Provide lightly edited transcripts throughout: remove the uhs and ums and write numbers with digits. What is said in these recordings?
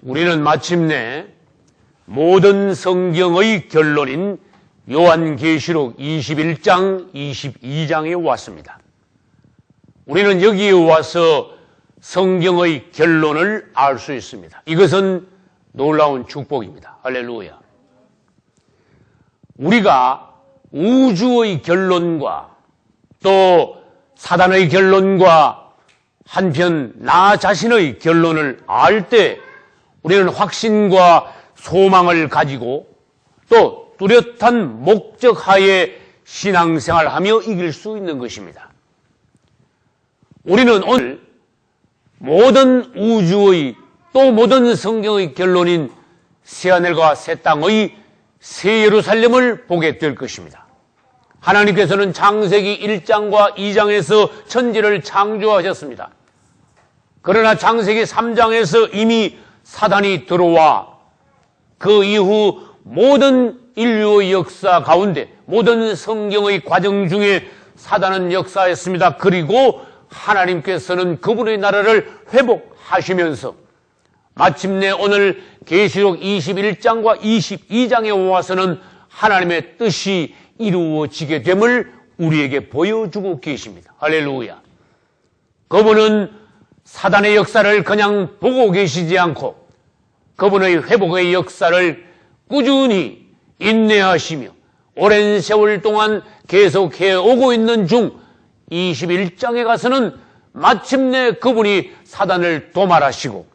우리는 마침내 모든 성경의 결론인 요한계시록 21장, 22장에 왔습니다. 우리는 여기에 와서 성경의 결론을 알 수 있습니다. 이것은 놀라운 축복입니다. 할렐루야. 우리가 우주의 결론과 또 사단의 결론과 한편 나 자신의 결론을 알 때 우리는 확신과 소망을 가지고 또 뚜렷한 목적하에 신앙생활하며 이길 수 있는 것입니다. 우리는 오늘 모든 우주의 또 모든 성경의 결론인 새하늘과 새 땅의 새 예루살렘을 보게 될 것입니다. 하나님께서는 창세기 1장과 2장에서 천지를 창조하셨습니다. 그러나 창세기 3장에서 이미 사단이 들어와 그 이후 모든 인류의 역사 가운데 모든 성경의 과정 중에 사단은 역사했습니다. 그리고 하나님께서는 그분의 나라를 회복하시면서 마침내 오늘 계시록 21장과 22장에 와서는 하나님의 뜻이 이루어지게 됨을 우리에게 보여주고 계십니다. 할렐루야. 그분은 사단의 역사를 그냥 보고 계시지 않고 그분의 회복의 역사를 꾸준히 인내하시며 오랜 세월 동안 계속해 오고 있는 중 21장에 가서는 마침내 그분이 사단을 도말하시고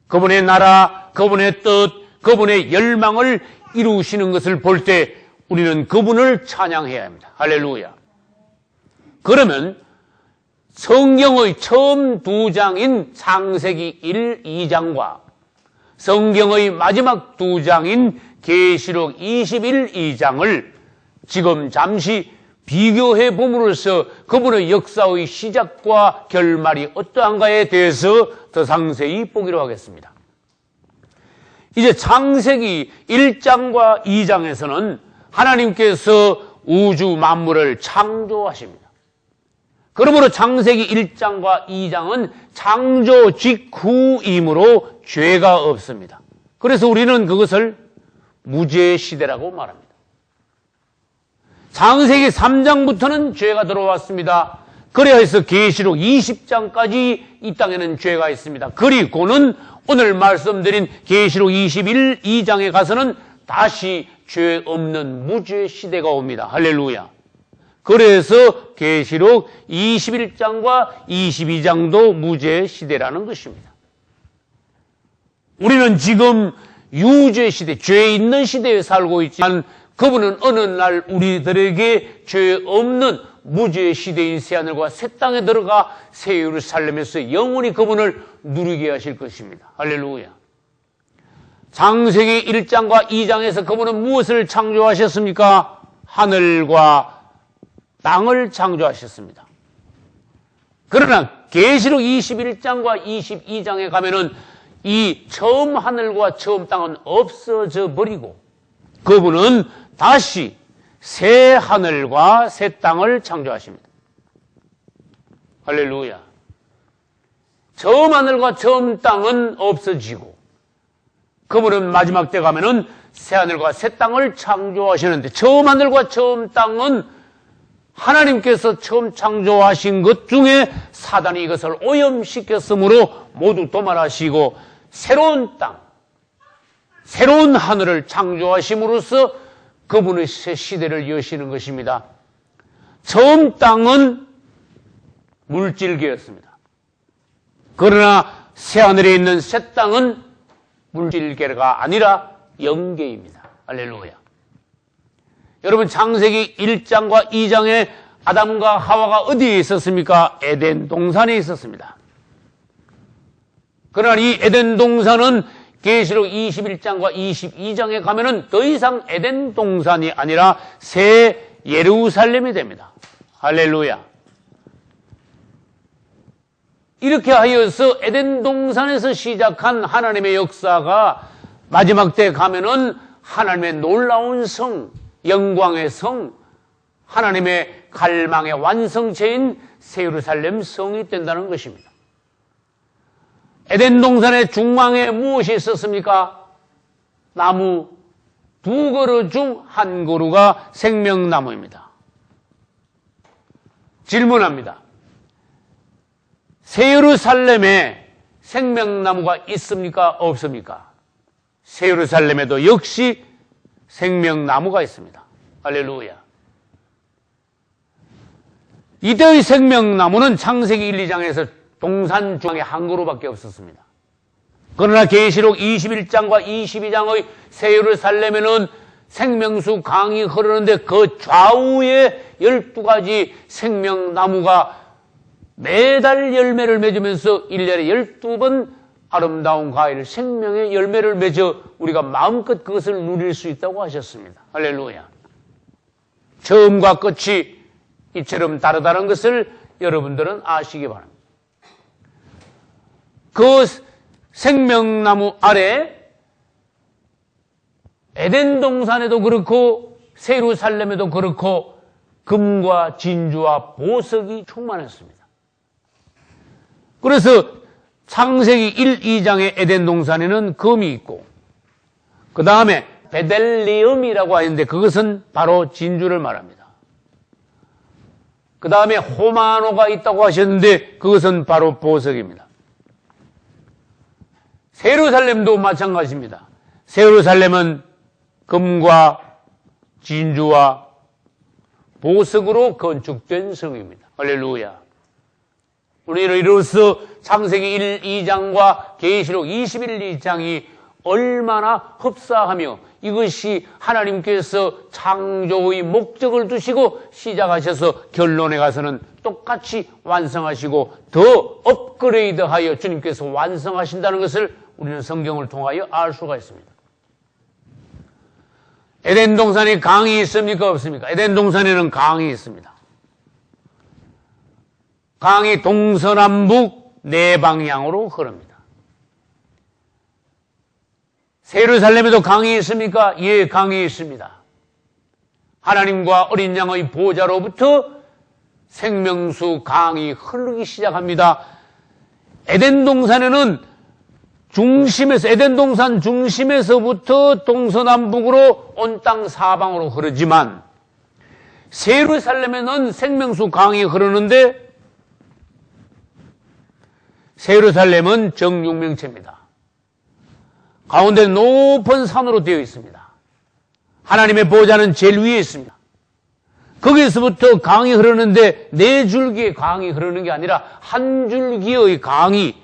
그분의 나라, 그분의 뜻, 그분의 열망을 이루시는 것을 볼 때 우리는 그분을 찬양해야 합니다. 할렐루야. 그러면 성경의 처음 두 장인 창세기 1, 2장과 성경의 마지막 두 장인 계시록 21, 2장을 지금 잠시 비교해 봄으로써 그분의 역사의 시작과 결말이 어떠한가에 대해서 더 상세히 보기로 하겠습니다. 이제 창세기 1장과 2장에서는 하나님께서 우주 만물을 창조하십니다. 그러므로 창세기 1장과 2장은 창조 직후이므로 죄가 없습니다. 그래서 우리는 그것을 무죄 시대라고 말합니다. 창세기 3장부터는 죄가 들어왔습니다. 그래야 해서 계시록 20장까지 이 땅에는 죄가 있습니다. 그리고는 오늘 말씀드린 계시록 21, 2장에 가서는 다시 죄 없는 무죄 시대가 옵니다. 할렐루야. 그래서 계시록 21장과 22장도 무죄 시대라는 것입니다. 우리는 지금 유죄 시대, 죄 있는 시대에 살고 있지만 그분은 어느 날 우리들에게 죄 없는 무죄 시대인 새하늘과 새 땅에 들어가 새 예루살렘에서 영원히 그분을 누리게 하실 것입니다. 할렐루야. 창세기 1장과 2장에서 그분은 무엇을 창조하셨습니까? 하늘과 땅을 창조하셨습니다. 그러나 계시록 21장과 22장에 가면은 이 처음 하늘과 처음 땅은 없어져 버리고 그분은 다시 새 하늘과 새 땅을 창조하십니다. 할렐루야. 처음 하늘과 처음 땅은 없어지고 그분은 마지막 때 가면은 새 하늘과 새 땅을 창조하시는데 처음 하늘과 처음 땅은 하나님께서 처음 창조하신 것 중에 사단이 이것을 오염시켰으므로 모두 도말하시고 새로운 땅, 새로운 하늘을 창조하심으로써 그분의 새 시대를 여시는 것입니다. 처음 땅은 물질계였습니다. 그러나 새 하늘에 있는 새 땅은 물질계가 아니라 영계입니다. 할렐루야. 여러분 창세기 1장과 2장에 아담과 하와가 어디에 있었습니까? 에덴 동산에 있었습니다. 그러나 이 에덴 동산은 계시록 21장과 22장에 가면은 더 이상 에덴 동산이 아니라 새 예루살렘이 됩니다. 할렐루야. 이렇게 하여서 에덴 동산에서 시작한 하나님의 역사가 마지막 때 가면은 하나님의 놀라운 성, 영광의 성, 하나님의 갈망의 완성체인 새 예루살렘 성이 된다는 것입니다. 에덴 동산의 중앙에 무엇이 있었습니까? 나무 두 그루 중 한 그루가 생명나무입니다. 질문합니다. 새 예루살렘에 생명나무가 있습니까? 없습니까? 새 예루살렘에도 역시 생명나무가 있습니다. 할렐루야. 이때의 생명나무는 창세기 1, 2장에서 동산 중앙에 한 그루밖에 없었습니다. 그러나 계시록 21장과 22장의 새 예루살렘에는 생명수 강이 흐르는데 그 좌우에 12가지 생명나무가 매달 열매를 맺으면서 1년에 12번 아름다운 과일, 생명의 열매를 맺어 우리가 마음껏 그것을 누릴 수 있다고 하셨습니다. 할렐루야. 처음과 끝이 이처럼 다르다는 것을 여러분들은 아시기 바랍니다. 그 생명나무 아래 에덴 동산에도 그렇고 새 예루살렘에도 그렇고 금과 진주와 보석이 충만했습니다. 그래서 창세기 1, 2장의 에덴 동산에는 금이 있고 그 다음에 베델리움이라고 하는데 그것은 바로 진주를 말합니다. 그 다음에 호마노가 있다고 하셨는데 그것은 바로 보석입니다. 새 예루살렘도 마찬가지입니다. 새 예루살렘은 금과 진주와 보석으로 건축된 성입니다. 할렐루야. 우리는 이로써 창세기 1, 2장과 계시록 21, 2장이 얼마나 흡사하며 이것이 하나님께서 창조의 목적을 두시고 시작하셔서 결론에 가서는 똑같이 완성하시고 더 업그레이드하여 주님께서 완성하신다는 것을 우리는 성경을 통하여 알 수가 있습니다. 에덴 동산에 강이 있습니까? 없습니까? 에덴 동산에는 강이 있습니다. 강이 동서남북 네 방향으로 흐릅니다. 새 예루살렘에도 강이 있습니까? 예, 강이 있습니다. 하나님과 어린 양의 보좌로부터 생명수 강이 흐르기 시작합니다. 에덴 동산에는 에덴 동산 중심에서부터 동서남북으로 온 땅 사방으로 흐르지만 새 예루살렘에는 생명수 강이 흐르는데 새 예루살렘은 정육명체입니다. 가운데 높은 산으로 되어 있습니다. 하나님의 보좌는 제일 위에 있습니다. 거기서부터 강이 흐르는데 네 줄기의 강이 흐르는 게 아니라 한 줄기의 강이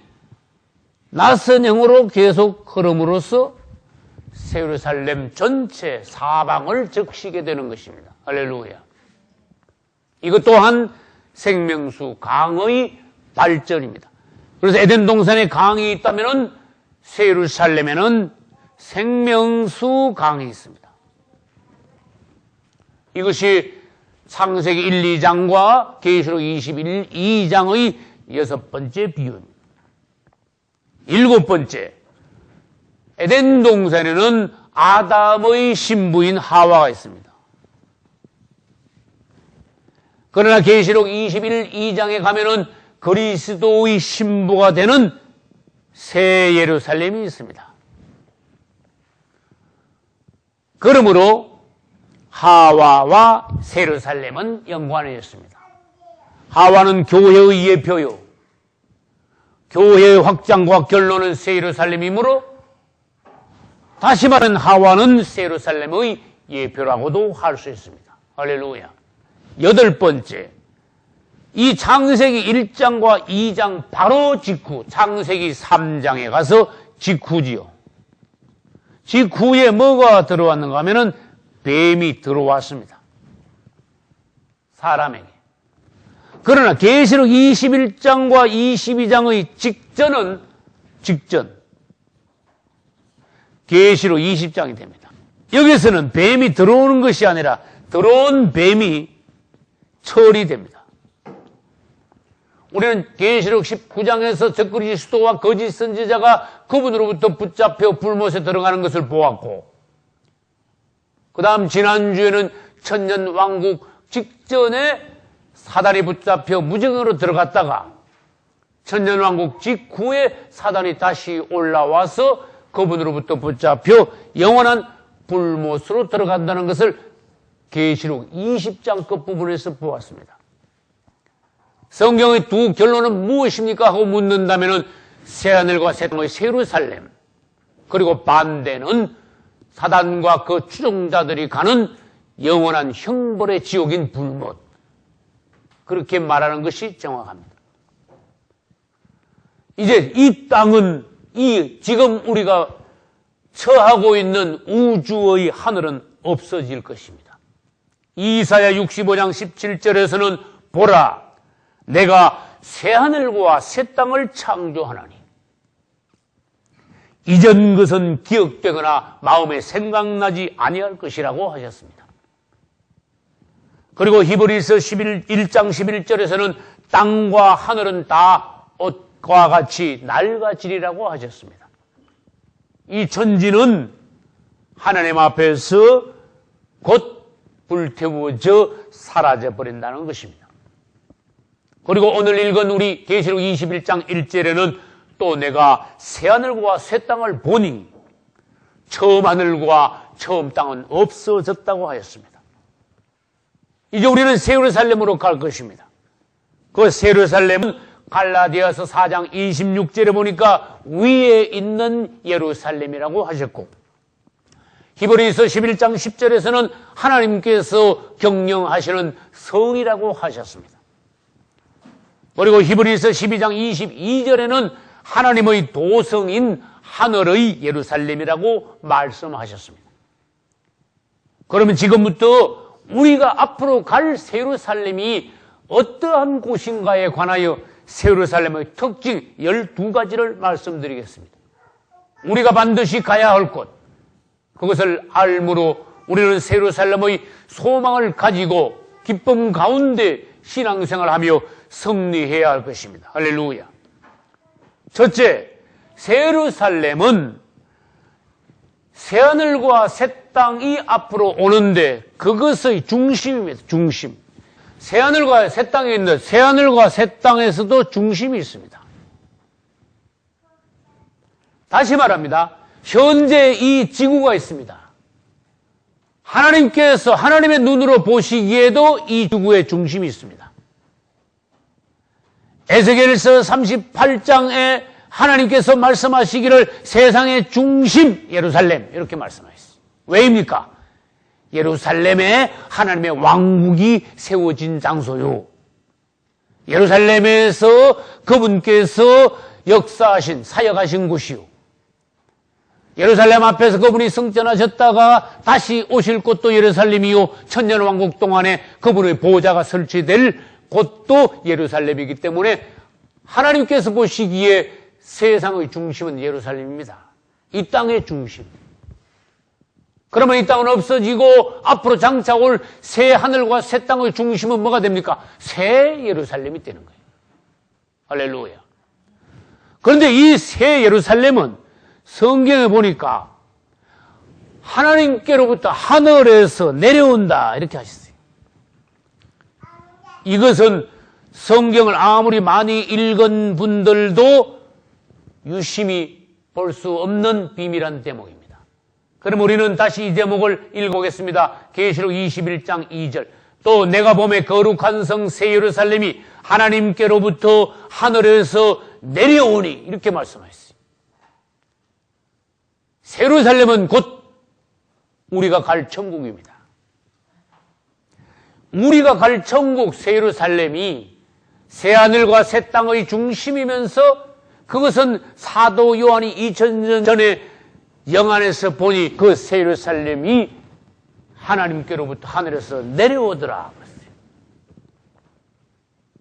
낯선 형으로 계속 흐름으로써 새 예루살렘 전체 사방을 적시게 되는 것입니다. 할렐루야. 이것 또한 생명수 강의 발전입니다. 그래서 에덴 동산에 강이 있다면 새 예루살렘에는 생명수 강이 있습니다. 이것이 창세기 1, 2장과 계시록 21, 2장의 6번째 비유입니다. 7번째, 에덴 동산에는 아담의 신부인 하와가 있습니다. 그러나 계시록 21, 2장에 가면은 그리스도의 신부가 되는 새 예루살렘이 있습니다. 그러므로 하와와 새 예루살렘은 연관되었습니다. 하와는 교회의 예표요. 교회의 확장과 결론은 새 예루살렘이므로 다시 말하면 하와는 새 예루살렘의 예표라고도 할 수 있습니다. 할렐루야. 8번째, 이 창세기 1장과 2장 바로 직후 창세기 3장에 가서 직후지요. 직후에 뭐가 들어왔는가 하면은 뱀이 들어왔습니다. 사람에게. 그러나 계시록 21장과 22장의 직전 계시록 20장이 됩니다. 여기서는 뱀이 들어오는 것이 아니라 들어온 뱀이 처리됩니다. 우리는 계시록 19장에서 적그리스도와 거짓 선지자가 그분으로부터 붙잡혀 불못에 들어가는 것을 보았고, 그 다음 지난주에는 천년왕국 직전에 사단이 붙잡혀 무정으로 들어갔다가 천년왕국 직후에 사단이 다시 올라와서 그분으로부터 붙잡혀 영원한 불못으로 들어간다는 것을 계시록 20장 끝부분에서 보았습니다. 성경의 두 결론은 무엇입니까? 하고 묻는다면 새하늘과 새 땅의 예루살렘, 그리고 반대는 사단과 그 추종자들이 가는 영원한 형벌의 지옥인 불못, 그렇게 말하는 것이 정확합니다. 이제 이 땅은 지금 우리가 처하고 있는 우주의 하늘은 없어질 것입니다. 이사야 65장 17절에서는 보라, 내가 새하늘과 새 땅을 창조하나니 이전 것은 기억되거나 마음에 생각나지 아니할 것이라고 하셨습니다. 그리고 히브리서 1장 11절에서는 땅과 하늘은 다 옷과 같이 낡아지리라고 하셨습니다. 이 천지는 하나님 앞에서 곧 불태워져 사라져버린다는 것입니다. 그리고 오늘 읽은 우리 계시록 21장 1절에는 또 내가 새하늘과 새 땅을 보니 처음 하늘과 처음 땅은 없어졌다고 하였습니다. 이제 우리는 새 예루살렘으로 갈 것입니다. 그 새 예루살렘은 갈라디아서 4장 26절에 보니까 위에 있는 예루살렘이라고 하셨고, 히브리서 11장 10절에서는 하나님께서 경영하시는 성이라고 하셨습니다. 그리고 히브리서 12장 22절에는 하나님의 도성인 하늘의 예루살렘이라고 말씀하셨습니다. 그러면 지금부터 우리가 앞으로 갈 새 예루살렘이 어떠한 곳인가에 관하여 새 예루살렘의 특징 12가지를 말씀드리겠습니다. 우리가 반드시 가야 할 곳, 그것을 알므로 우리는 새 예루살렘의 소망을 가지고 기쁨 가운데 신앙생활하며 승리해야 할 것입니다. 할렐루야. 첫째, 새 예루살렘은 새하늘과 새 땅이 앞으로 오는데 그것의 중심입니다. 중심. 새하늘과 새 땅에 있는 새하늘과 새 땅에서도 중심이 있습니다. 다시 말합니다. 현재 이 지구가 있습니다. 하나님께서 하나님의 눈으로 보시기에도 이 지구의 중심이 있습니다. 에스겔서 38장에 하나님께서 말씀하시기를 세상의 중심 예루살렘 이렇게 말씀하셨어요. 왜입니까? 예루살렘에 하나님의 왕국이 세워진 장소요. 예루살렘에서 그분께서 역사하신 사역하신 곳이요. 예루살렘 앞에서 그분이 승천하셨다가 다시 오실 곳도 예루살렘이요. 천년왕국 동안에 그분의 보좌가 설치될 곳도 예루살렘이기 때문에 하나님께서 보시기에 세상의 중심은 예루살렘입니다. 이 땅의 중심. 그러면 이 땅은 없어지고 앞으로 장차 올 새 하늘과 새 땅의 중심은 뭐가 됩니까? 새 예루살렘이 되는 거예요. 할렐루야. 그런데 이 새 예루살렘은 성경에 보니까 하나님께로부터 하늘에서 내려온다 이렇게 하셨어요. 이것은 성경을 아무리 많이 읽은 분들도 유심히 볼 수 없는 비밀한 대목입니다. 그럼 우리는 다시 이 대목을 읽어보겠습니다. 계시록 21장 2절. 또 내가 보매 거룩한 성 새 예루살렘이 하나님께로부터 하늘에서 내려오니 이렇게 말씀하셨어요. 새 예루살렘은 곧 우리가 갈 천국입니다. 우리가 갈 천국 새 예루살렘이 새 하늘과 새 땅의 중심이면서 그것은 사도 요한이 2000년 전에 영안에서 보니 그 새 예루살렘이 하나님께로부터 하늘에서 내려오더라.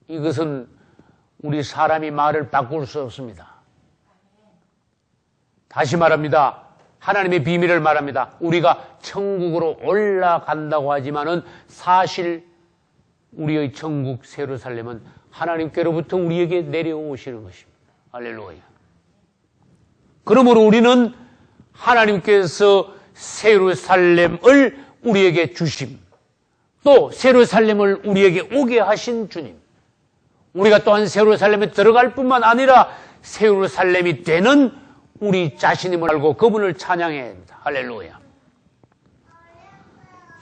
이것은 우리 사람이 말을 바꿀 수 없습니다. 다시 말합니다. 하나님의 비밀을 말합니다. 우리가 천국으로 올라간다고 하지만은 사실 우리의 천국 새 예루살렘은 하나님께로부터 우리에게 내려오시는 것입니다. 할렐루야. 그러므로 우리는 하나님께서 새 예루살렘을 우리에게 주심, 또 새 예루살렘을 우리에게 오게 하신 주님, 우리가 또한 새 예루살렘에 들어갈 뿐만 아니라 새 예루살렘이 되는 우리 자신임을 알고 그분을 찬양해야 합니다. 할렐루야.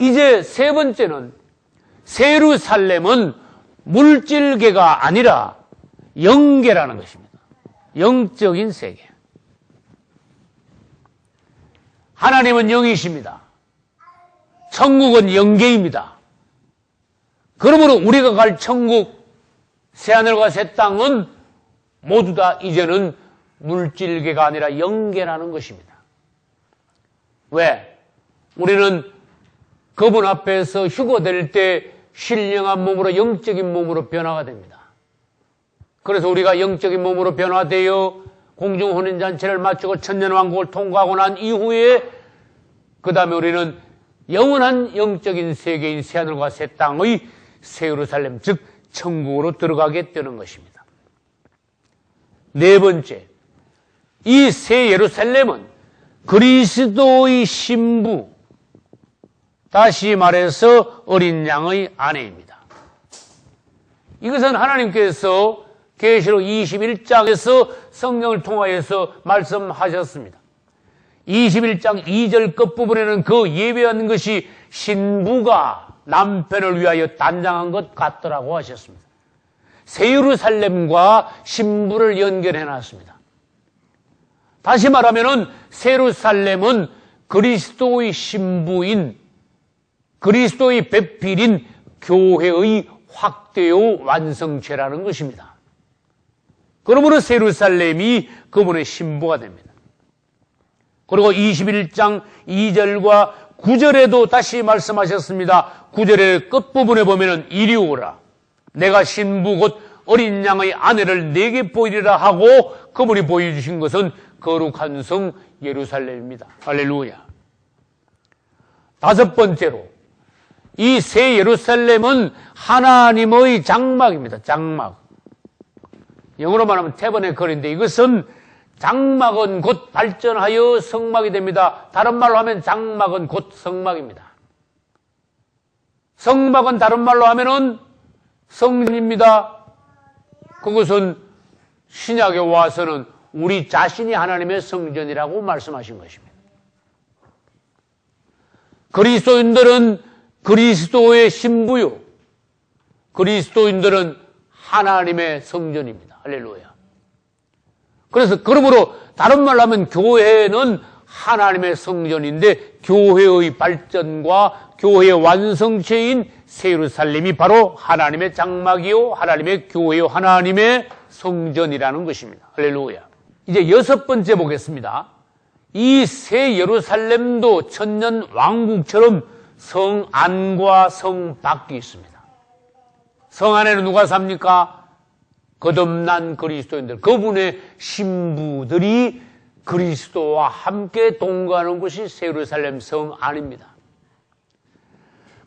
이제 세 번째는 새 예루살렘은 물질계가 아니라 영계라는 것입니다. 영적인 세계. 하나님은 영이십니다. 천국은 영계입니다. 그러므로 우리가 갈 천국, 새하늘과 새 땅은 모두 다 이제는 물질계가 아니라 영계라는 것입니다. 왜? 우리는 그분 앞에서 휴거될 때 신령한 몸으로 영적인 몸으로 변화가 됩니다. 그래서 우리가 영적인 몸으로 변화되어 공중혼인잔치를 마치고 천년왕국을 통과하고 난 이후에 그 다음에 우리는 영원한 영적인 세계인 새하늘과 새 땅의 새 예루살렘, 즉 천국으로 들어가게 되는 것입니다. 네 번째, 이 새 예루살렘은 그리스도의 신부, 다시 말해서 어린 양의 아내입니다. 이것은 하나님께서 계시록 21장에서 성경을 통하여서 말씀하셨습니다. 21장 2절 끝부분에는 그 예배한 것이 신부가 남편을 위하여 단장한 것 같더라고 하셨습니다. 새 예루살렘과 신부를 연결해 놨습니다. 다시 말하면은 새 예루살렘은 그리스도의 신부인, 그리스도의 배필인 교회의 확대요 완성체라는 것입니다. 그러므로 새 예루살렘이 그분의 신부가 됩니다. 그리고 21장 2절과 9절에도 다시 말씀하셨습니다. 9절의 끝부분에 보면은 이리 오라. 내가 신부 곧 어린 양의 아내를 내게 보이리라 하고 그분이 보여주신 것은 거룩한 성 예루살렘입니다. 할렐루야. 다섯 번째로 이 새 예루살렘은 하나님의 장막입니다. 장막. 영어로 말하면 태버네클인데 이것은 장막은 곧 발전하여 성막이 됩니다. 다른 말로 하면 장막은 곧 성막입니다. 성막은 다른 말로 하면은 성전입니다. 그것은 신약에 와서는 우리 자신이 하나님의 성전이라고 말씀하신 것입니다. 그리스도인들은 그리스도의 신부요. 그리스도인들은 하나님의 성전입니다. 할렐루야. 그래서 그러므로 다른 말로 하면 교회는 하나님의 성전인데 교회의 발전과 교회의 완성체인 새 예루살렘이 바로 하나님의 장막이요, 하나님의 교회요, 하나님의 성전이라는 것입니다. 할렐루야. 이제 여섯 번째 보겠습니다. 이 새 예루살렘도 천년 왕국처럼 성 안과 성 밖이 있습니다. 성 안에는 누가 삽니까? 거듭난 그리스도인들, 그분의 신부들이 그리스도와 함께 동거하는 곳이 새 예루살렘 성 안입니다.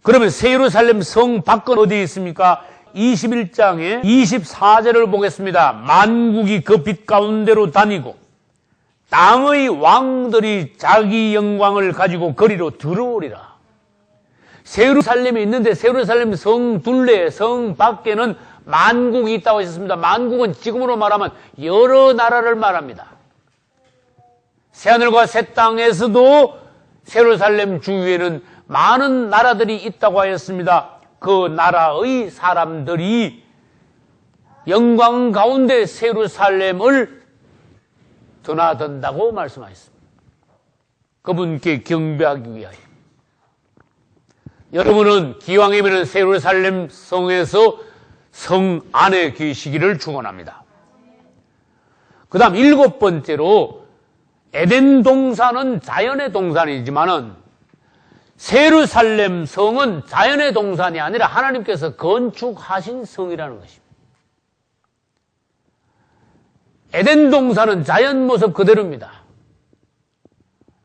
그러면 새 예루살렘 성 밖은 어디에 있습니까? 21장에 24절을 보겠습니다. 만국이 그 빛 가운데로 다니고 땅의 왕들이 자기 영광을 가지고 거리로 들어오리라. 새 예루살렘이 있는데 새 예루살렘 성 둘레, 성 밖에는 만국이 있다고 하셨습니다. 만국은 지금으로 말하면 여러 나라를 말합니다. 새하늘과 새 땅에서도 새 예루살렘 주위에는 많은 나라들이 있다고 하였습니다. 그 나라의 사람들이 영광 가운데 새 예루살렘을 드나든다고 말씀하셨습니다. 그분께 경배하기 위하여. 여러분은 기왕이면 새 예루살렘 성에서 성 안에 계시기를 축원합니다. 그 다음 일곱 번째로 에덴 동산은 자연의 동산이지만은 새 예루살렘 성은 자연의 동산이 아니라 하나님께서 건축하신 성이라는 것입니다. 에덴 동산은 자연 모습 그대로입니다.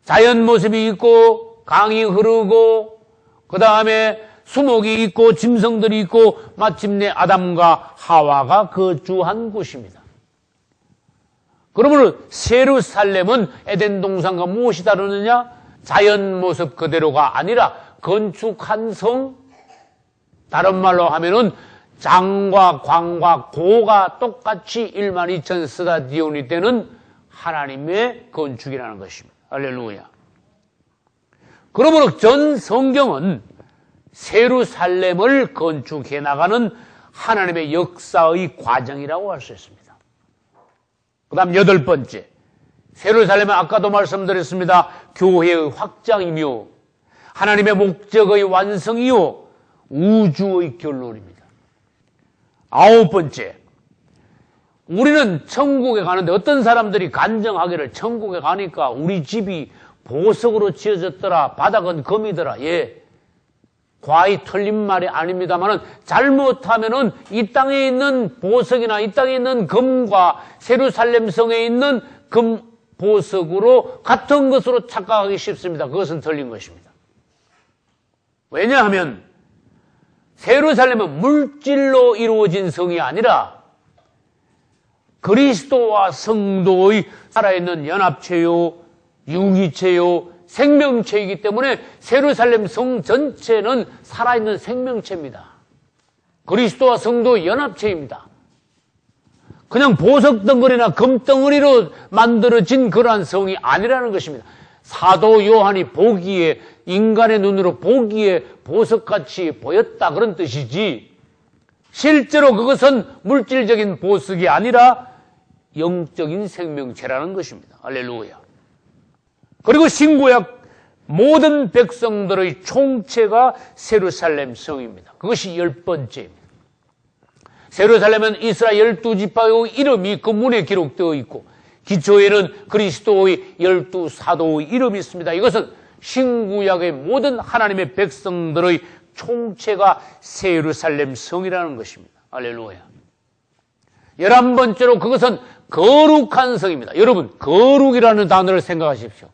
자연 모습이 있고 강이 흐르고 그 다음에 수목이 있고 짐승들이 있고 마침내 아담과 하와가 거주한 곳입니다. 그러므로 새 예루살렘은 에덴 동산과 무엇이 다르느냐? 자연 모습 그대로가 아니라 건축한 성, 다른 말로 하면은 장과 광과 고가 똑같이 12000 스타디온이 되는 하나님의 건축이라는 것입니다. 할렐루야. 그러므로 전 성경은 세루살렘을 건축해 나가는 하나님의 역사의 과정이라고 할 수 있습니다. 그 다음 8번째, 세루살렘은 아까도 말씀드렸습니다. 교회의 확장이며 하나님의 목적의 완성이요 우주의 결론입니다. 9번째, 우리는 천국에 가는데 어떤 사람들이 간증하기를 천국에 가니까 우리 집이 보석으로 지어졌더라, 바닥은 금이더라. 예, 과히 틀린 말이 아닙니다만은 잘못하면은 이 땅에 있는 보석이나 이 땅에 있는 금과 세루살렘 성에 있는 금 보석으로 같은 것으로 착각하기 쉽습니다. 그것은 틀린 것입니다. 왜냐하면 세루살렘은 물질로 이루어진 성이 아니라 그리스도와 성도의 살아있는 연합체요, 유기체요, 생명체이기 때문에 세루살렘 성 전체는 살아있는 생명체입니다. 그리스도와 성도의 연합체입니다. 그냥 보석 덩어리나 금 덩어리로 만들어진 그러한 성이 아니라는 것입니다. 사도 요한이 보기에, 인간의 눈으로 보기에 보석같이 보였다 그런 뜻이지, 실제로 그것은 물질적인 보석이 아니라 영적인 생명체라는 것입니다. 할렐루야. 그리고 신구약 모든 백성들의 총체가 세루살렘 성입니다. 그것이 10번째입니다. 세루살렘은 이스라엘 12지파의 이름이 그 문에 기록되어 있고 기초에는 그리스도의 12사도의 이름이 있습니다. 이것은 신구약의 모든 하나님의 백성들의 총체가 세루살렘 성이라는 것입니다. 할렐루야. 11번째로 그것은 거룩한 성입니다. 여러분, 거룩이라는 단어를 생각하십시오.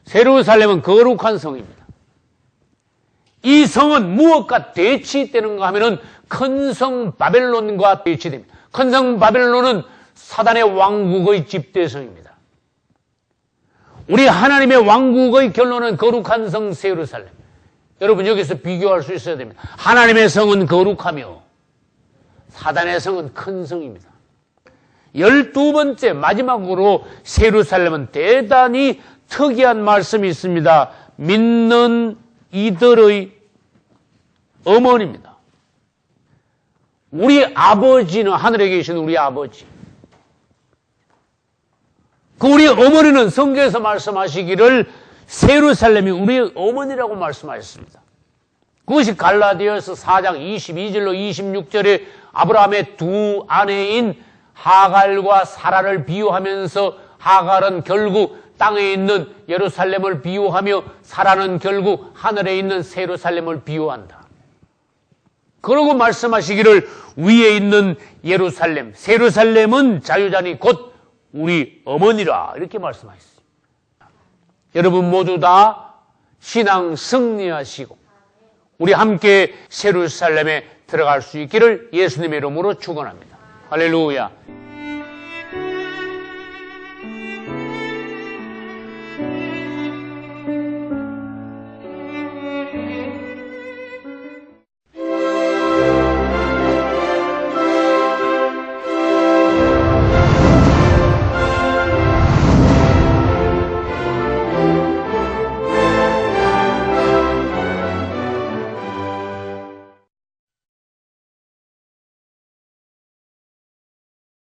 세루살렘은 거룩한 성입니다. 이 성은 무엇과 대치되는가 하면은 큰 성 바벨론과 대치됩니다. 큰 성 바벨론은 사단의 왕국의 집대성입니다. 우리 하나님의 왕국의 결론은 거룩한 성 세루살렘. 여러분, 여기서 비교할 수 있어야 됩니다. 하나님의 성은 거룩하며 사단의 성은 큰 성입니다. 12번째 마지막으로 세루살렘은 대단히 특이한 말씀이 있습니다. 믿는 이들의 어머니입니다. 우리 아버지는 하늘에 계신 우리 아버지. 그 우리 어머니는 성경에서 말씀하시기를 세루살렘이 우리의 어머니라고 말씀하셨습니다. 그것이 갈라디아서 4장 22절로 26절에 아브라함의 두 아내인 하갈과 사라를 비유하면서 하갈은 결국 땅에 있는 예루살렘을 비유하며 사라는 결국 하늘에 있는 세루살렘을 비유한다. 그러고 말씀하시기를 위에 있는 예루살렘, 세루살렘은 자유자니 곧 우리 어머니라 이렇게 말씀하셨습니다. 여러분 모두 다 신앙 승리하시고 우리 함께 세루살렘에 들어갈 수 있기를 예수님의 이름으로 축원합니다. 할렐루야.